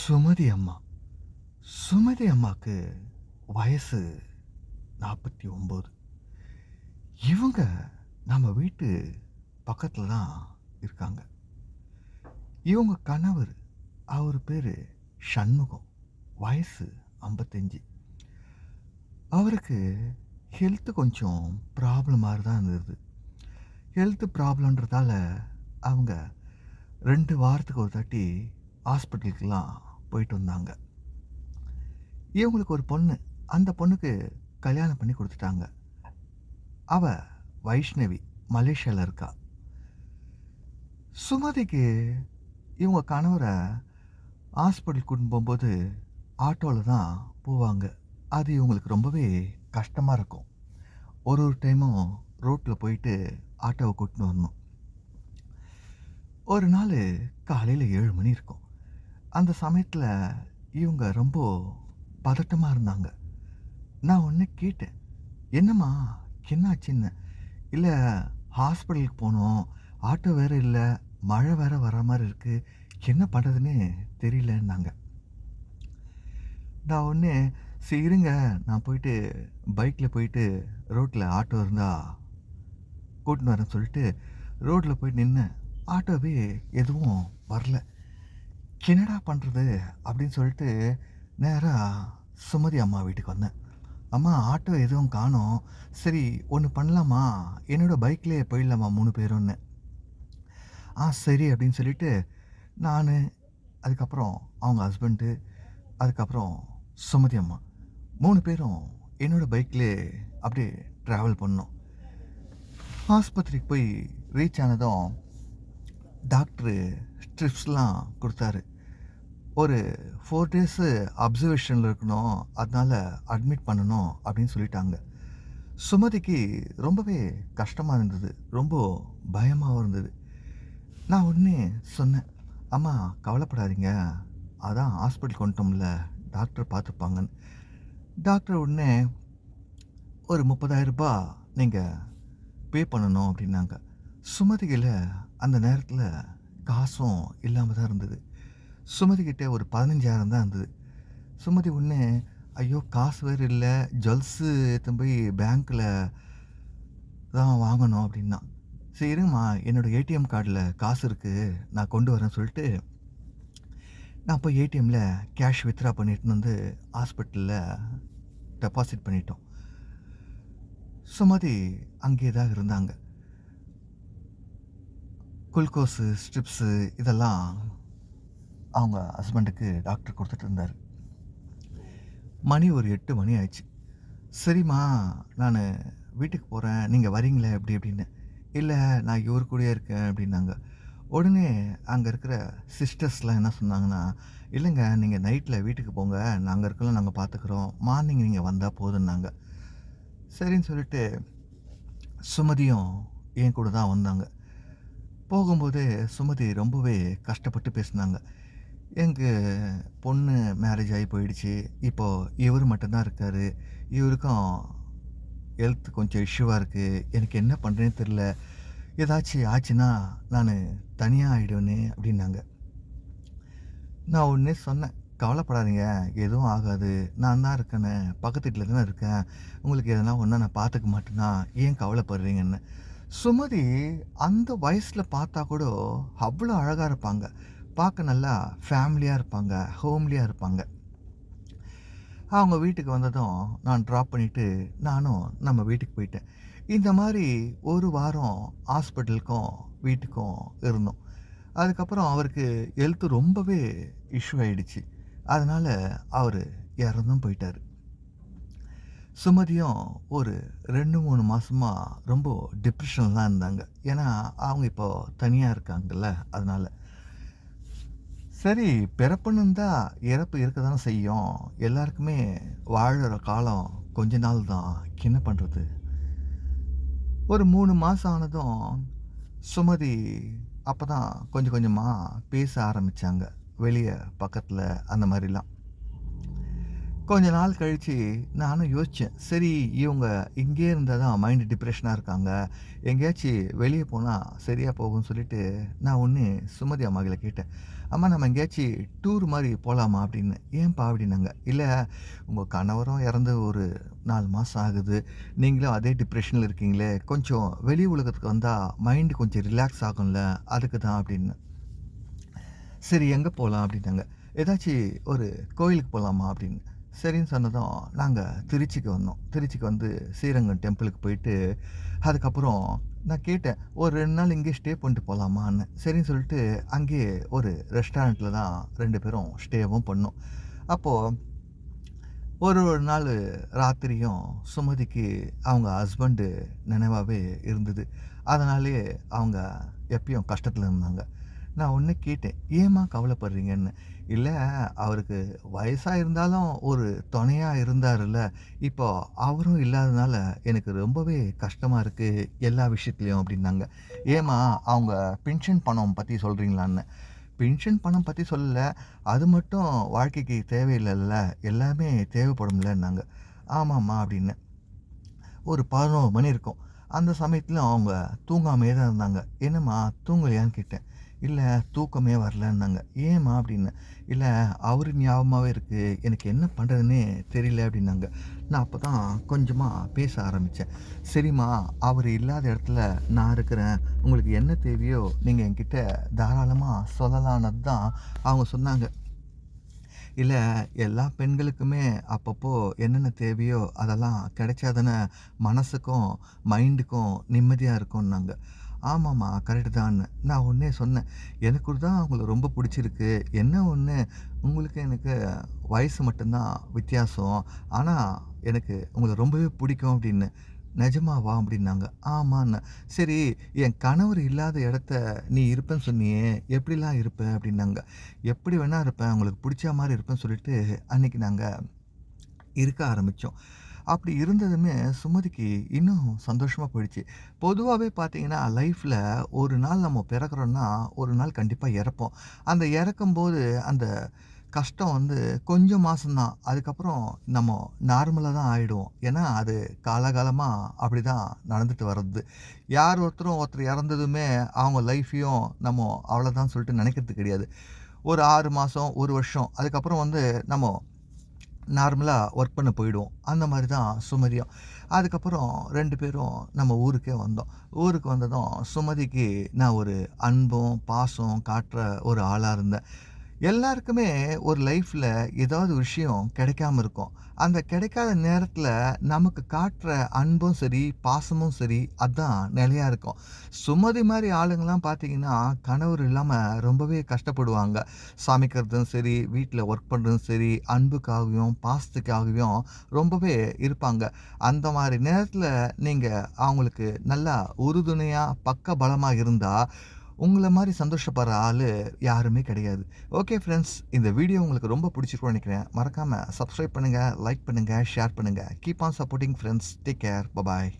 சுமதி அம்மா. சுமதி அம்மாக்கு வயசு 49. இவங்க நம்ம வீட்டு பக்கத்துல தான் இருக்காங்க. இவங்க கணவர், அவரு பேரு சண்முகம். வயசு 55. அவருக்கு ஹெல்த் கொஞ்சம் ப்ராப்ளம் மாரி தான் இருந்தது. ஹெல்த் ப்ராப்ளம்ன்றதால அவங்க 2 வாரத்துக்கு ஒரு தாட்டி ஹாஸ்பிட்டலுக்குலாம் போயிட்டு வந்தாங்க. இவங்களுக்கு ஒரு பொண்ணு. அந்த பொண்ணுக்கு கல்யாணம் பண்ணி குடுத்துட்டாங்க. அவ வைஷ்ணவி. மலேசியால இருக்கா. சுமதிக்கு இவங்க கணவர ஹாஸ்பிட்டல் கூட்டின்னு போம்போது ஆட்டோல தான் போவாங்க. அது இவங்களுக்கு ரொம்பவே கஷ்டமா இருக்கும். ஒரு டைமும் ரோட்ல போயிட்டு ஆட்டோவ கூட்டின்னு வரணும். ஒரு நாளு காலையில 7 மணி இருக்கும். அந்த சமயத்துல இவங்க ரொம்ப பதட்டமா இருந்தாங்க. நான் உடனே கேட்டேன். "என்னம்மா? என்னாச்சுன்னேன்." "இல்ல ஹாஸ்பிட்டலுக்கு போணும். ஆட்டோ வேற இல்ல. மழை வேற வர்ற மாரி இருக்கு. என்ன பண்றதுன்னே தெரியலன்னாங்க." நான் உடனே, "சரி இருங்க. நான் போயிட்டு பைக்ல போயிட்டு ரோட்ல ஆட்டோ இருந்தா கூட்டின்னு வரேன்னு" சொல்லிட்டு ரோட்ல போய் நின்னேன். ஆட்டோவே எதுவும் வரல. "என்னடா பண்றது?" அப்படின்னு சொல்லிட்டு நேரா சுமதி அம்மா வீட்டுக்கு வந்தேன். "அம்மா ஆட்டோ எதுவும் காணோம். சரி ஒண்ணு பண்ணலாமா? என்னோட பைக்லயே போயிடலாமா 3 பேரும்ன்னேன்." சரி." அப்படின்னு சொல்லிட்டு நானு, அதுக்கப்புறம் அவங்க ஹஸ்பண்டு, அதுக்கப்புறம் சுமதி அம்மா 3 பேரும் என்னோட பைக்லயே அப்படியே ட்ராவல் பண்ணோம். ஆஸ்பத்திரிக்கு போய் ரீச் ஆனதும் டாக்டரு ஸ்ட்ரிப்ஸ்லாம் குடுத்தாரு. ஒரு 4 டேஸு அப்சர்வேஷன்ல இருக்கணும். அதனால அட்மிட் பண்ணணும் அப்படின்னு சொல்லிட்டாங்க. சுமதிக்கு ரொம்பவே கஷ்டமா இருந்தது. ரொம்ப பயமாவும் இருந்தது. நான் உடனே சொன்னேன். "அம்மா கவலைப்படாதீங்க. அதான் ஹாஸ்பிட்டலுக்கு வந்துட்டோம்ல. டாக்டர் பார்த்துப்பாங்கன்னு." டாக்டர் உடனே ஒரு ரூ. 30,000 நீங்க பே பண்ணணும் அப்படின்னாங்க. சுமதி கையில அந்த நேரத்துல காசும் இல்லாம தான் இருந்தது. சுமதி கிட்ட ஒரு 15,000 தான் இருந்தது. சுமதி உடனே, "ஐயோ! காசு வேற இல்ல. ஜுவல்ஸு எடுத்துன்னு போய் பேங்க்ல தான் வாங்கணும்" அப்படின்னா. "சரி இருங்கம்மா, என்னோட ஏடிஎம் கார்டுல காசு இருக்கு. நான் கொண்டு வரேன்னு" சொல்லிட்டு, நான் போய் ஏடிஎம்ல கேஷ் வித்ட்ரா பண்ணிட்டுன்னு வந்து ஹாஸ்பிட்டல்ல டெபாசிட் பண்ணிட்டோம். சுமதி அங்கேயே தான் இருந்தாங்க. குளுக்கோஸு, ஸ்ட்ரிப்ஸு இதெல்லாம் அவங்க ஹஸ்பண்டுக்கு டாக்டர் குடுத்துட்டு இருந்தாரு. மணி ஒரு 8 மணி ஆயிடுச்சு. "சரிம்மா, நானு வீட்டுக்கு போறேன். நீங்க வரீங்களா எப்படி?" அப்படின்னு. "இல்ல, நான் இவரு கூடயே இருக்கேன்" அப்படின்னாங்க. உடனே அங்க இருக்கிற சிஸ்டர்ஸ்லாம் என்ன சொன்னாங்கன்னா, "இல்லங்க, நீங்க நைட்ல வீட்டுக்கு போங்க. நாங்க இருக்கோம்ல, நாங்க பார்த்துக்கிறோம். மார்னிங் நீங்க வந்தா போதும்னாங்க." சரின்னு சொல்லிட்டு சுமதியும் என் கூட தான் வந்தாங்க. போகும்போது சுமதி ரொம்பவே கஷ்டப்பட்டு பேசினாங்க. "எங்க பொண்ணு மேரேஜ் ஆகி போயிடுச்சு. இப்போ இவரு மட்டும் தான் இருக்காரு. இவருக்கும் ஹெல்த் கொஞ்சம் இஷ்யூவா இருக்கு. எனக்கு என்ன பண்றேன்னே தெரியல. ஏதாச்சும் ஆச்சுன்னா நானு தனியா ஆயிடுவேனே" அப்படின்னாங்க. நான் உடனே சொன்னேன். "கவலைப்படாதீங்க. எதுவும் ஆகாது. நான் தான் இருக்கேனே. பக்கத்து வீட்ல தானே இருக்கேன். உங்களுக்கு எதனா ஒண்ணா நான் பார்த்துக்க மாட்டேனா? ஏன் கவலைப்படுறீங்கன்னு." சுமதி அந்த வயசுல பார்த்தா கூட அவ்வளோ அழகா இருப்பாங்க. பார்க்க நல்லா ஃபேமிலியா இருப்பாங்க. ஹோம்லியா இருப்பாங்க. அவங்க வீட்டுக்கு வந்ததும் நான் ட்ராப் பண்ணிட்டு நானும் நம்ம வீட்டுக்கு போயிட்டேன். இந்த மாரி 1 வாரம் ஹாஸ்பிட்டலுக்கும், வீட்டுக்கும் இருந்தோம். அதுக்கப்புறம் அவருக்கு ஹெல்த் ரொம்பவே இஷ்யூ ஆயிடுச்சு. அதனால அவரு இறந்தும் போயிட்டாரு. சுமதியும் ஒரு 2, 3 மாசமா ரொம்ப டிப்ரஷன்ல தான் இருந்தாங்க. ஏன்னா, அவங்க இப்போ தனியா இருக்காங்கல்ல, அதனால. சரி, பிறப்புன்னு இருந்தா இறப்பு இருக்க தானே செய்யும். எல்லாருக்குமே வாழுற காலம் கொஞ்ச நாள் தான். என்ன பண்றது? ஒரு 3 மாசம் ஆனதும் சுமதி அப்பதான் கொஞ்சம் கொஞ்சமா பேச ஆரம்பிச்சாங்க. வெளிய பக்கத்துல அந்த மாரிலாம். கொஞ்ச நாள் கழிச்சு நானும் யோசிச்சேன். சரி, இவங்க இங்கேயே இருந்தா தான் மைண்ட் டிப்ரஷனா இருக்காங்க. எங்கேயாச்சும் வெளிய போனா சரியா போகும்னு சொல்லிட்டு, நான் ஒண்ணு சுமதி அம்மாகிட்ட கேட்டேன். அம்மா நம்ம எங்கேயாச்சும் டூர் மாதிரி போகலாமா அப்படின்னு. ஏன்பா அப்படின்னாங்க. இல்லை உங்கள் கணவரும் இறந்து ஒரு 4 மாதம் ஆகுது. நீங்களும் அதே டிப்ரெஷனில் இருக்கீங்களே, கொஞ்சம் வெளி உலகத்துக்கு வந்தால் மைண்டு கொஞ்சம் ரிலாக்ஸ் ஆகும்ல, அதுக்கு தான் அப்படின்னு. சரி எங்கே போகலாம் அப்படின்னாங்க. ஏதாச்சும் ஒரு கோயிலுக்கு போகலாமா அப்படின்னு. சரின்னு சொன்னதும் நாங்கள் திருச்சிக்கு வந்தோம். திருச்சிக்கு வந்து ஸ்ரீரங்கம் டெம்பிளுக்கு போயிட்டு, அதுக்கப்புறம் நான் கேட்டேன், ஒரு 2 நாள் இங்கேயே ஸ்டே பண்ணிட்டு போகலாமான்னு. சரின்னு சொல்லிட்டு அங்கேயே ஒரு ரெஸ்டாரண்ட்டில் தான் 2 பேரும் ஸ்டேவும் பண்ணோம். அப்போது ஒரு ஒரு நாள் ராத்திரியும் சுமதிக்கு அவங்க ஹஸ்பண்டு நினைவாகவே இருந்தது. அதனாலேயே அவங்க எப்பயும் கஷ்டத்தில் இருந்தாங்க. நான் ஒன்று கேட்டேன், ஏம்மா கவலைப்படுறீங்கன்னு. இல்லை அவருக்கு வயசாக இருந்தாலும் ஒரு துணையா இருந்தாருல்ல, இப்போ அவரும் இல்லாதனால எனக்கு ரொம்பவே கஷ்டமாக இருக்குது எல்லா விஷயத்துலையும் அப்படின்னாங்க. ஏம்மா அவங்க பென்ஷன் பணம் பற்றி சொல்கிறீங்களான்னு. பென்ஷன் பணம் பற்றி சொல்லல, அது மட்டும் வாழ்க்கைக்கு தேவையில்லைல்ல, எல்லாமே தேவைப்படும்லன்னாங்க. ஆமாம்மா அப்படின்னு. ஒரு 11 மணி இருக்கும். அந்த சமயத்துல அவங்க தூங்காமயே தான் இருந்தாங்க. "என்னம்மா தூங்கலையான்னு?" கேட்டேன். "இல்ல தூக்கமே வரலன்னாங்க." "ஏம்மா?" அப்படின்னேன். "இல்ல அவரு ஞாபகமாவே இருக்கு. எனக்கு என்ன பண்றதுன்னே தெரியல." அப்படின்னாங்க. நான் அப்ப தான் கொஞ்சமா பேச ஆரம்பிச்சேன். "சரிம்மா, அவரு இல்லாத இடத்துல நான் இருக்கிறேன். உங்களுக்கு என்ன தேவையோ நீங்க என்கிட்ட தாராளமா சொல்லலாம்னது தான்." அவங்க சொன்னாங்க. இல்ல, எல்லா பெண்களுக்குமே அப்பப்போ என்னென்ன தேவையோ அதெல்லாம் கிடைச்சா தானே மனசுக்கும், மைண்டுக்கும் நிம்மதியா இருக்கும்னாங்க. ஆமாம்மா, கரெக்ட்டு தான்னு. நான் உடனே சொன்னேன், எனக்கு தான் உங்கள ரொம்ப புடிச்சிருக்கு. என்ன ஒண்ணு, உங்களுக்கு எனக்கு வயசு மட்டும் தான் வித்தியாசம். ஆனா, எனக்கு உங்கள ரொம்பவே பிடிக்கும் அப்படின்னு. நிஜமாவா? அப்படின்னாங்க. ஆமான்னேன். சரி, என் கணவர் இல்லாத இடத்த நீ இருப்பேன்னு சொன்னியே, எப்படிலாம் இருப்ப? அப்படின்னாங்க. எப்படி வேணா இருப்பேன். உங்களுக்கு புடிச்ச மாரி இருப்பேன்னு சொல்லிட்டு, அன்னைக்கு நாங்க இருக்க ஆரம்பிச்சோம். அப்படி இருந்ததுமே சுமதிக்கு இன்னும் சந்தோஷமா போயிடுச்சு. பொதுவாவே பார்த்தீங்கன்னா, லைஃப்ல ஒரு நாள் நம்ம பிறக்குறோம்னா, ஒரு நாள் கண்டிப்பா இறப்போம். அந்த இறக்கும்போது அந்த கஷ்டம் வந்து கொஞ்சம் மாசம் தான். அதுக்கப்புறம் நம்ம நார்மலா தான் ஆயிடுவோம். ஏன்னா, அது காலாகாலமா அப்படிதான் நடந்துட்டு வர்றது. யார் ஒருத்தர் இறந்ததுமே அவங்க லைஃப்பையும் நம்ம அவ்வளோதான் சொல்லிட்டு நினைக்கிறது கிடையாது. ஒரு 6 மாசம், 1 வருஷம் அதுக்கப்புறம் வந்து நம்ம நார்மலா ஒர்க் பண்ண போயிடுவோம். அந்த மாரி தான் சுமதியும். அதுக்கப்புறம் 2 பேரும் நம்ம ஊருக்கே வந்தோம். ஊருக்கு வந்ததும் சுமதிக்கு நான் ஒரு அன்பும், பாசம் காட்டுற ஒரு ஆளா இருந்தேன். எல்லாருக்குமே ஒரு லைஃப்ல ஏதாவது விஷயம் கிடைக்காம இருக்கும். அந்த கிடைக்காத நேரத்துல நமக்கு காட்டுற அன்பும் சரி, பாசமும் சரி, அதான் நிலையா இருக்கும். சுமதி மாரி ஆளுங்கலாம் பார்த்தீங்கன்னா, கணவர் இல்லாம ரொம்பவே கஷ்டப்படுவாங்க. சமைக்கிறதும் சரி, வீட்ல ஒர்க் பண்றதும் சரி, அன்புக்காகவும், பாசத்துக்காகவும் ரொம்பவே இருப்பாங்க. அந்த மாரி நேரத்துல நீங்க அவங்களுக்கு நல்லா உறுதுணையா, பக்கபலமா இருந்தா, உங்கள மாரி சந்தோஷப்படுற ஆளு யாருமே கிடையாது. ஓகே ஃப்ரெண்ட்ஸ், இந்த வீடியோ உங்களுக்கு ரொம்ப பிடிச்சிருக்கும்னு நினைக்கிறேன். மறக்காம சப்ஸ்கிரைப் பண்ணுங்க, லைக் பண்ணுங்க, ஷேர் பண்ணுங்க. Keep on supporting friends. Take care. Bye.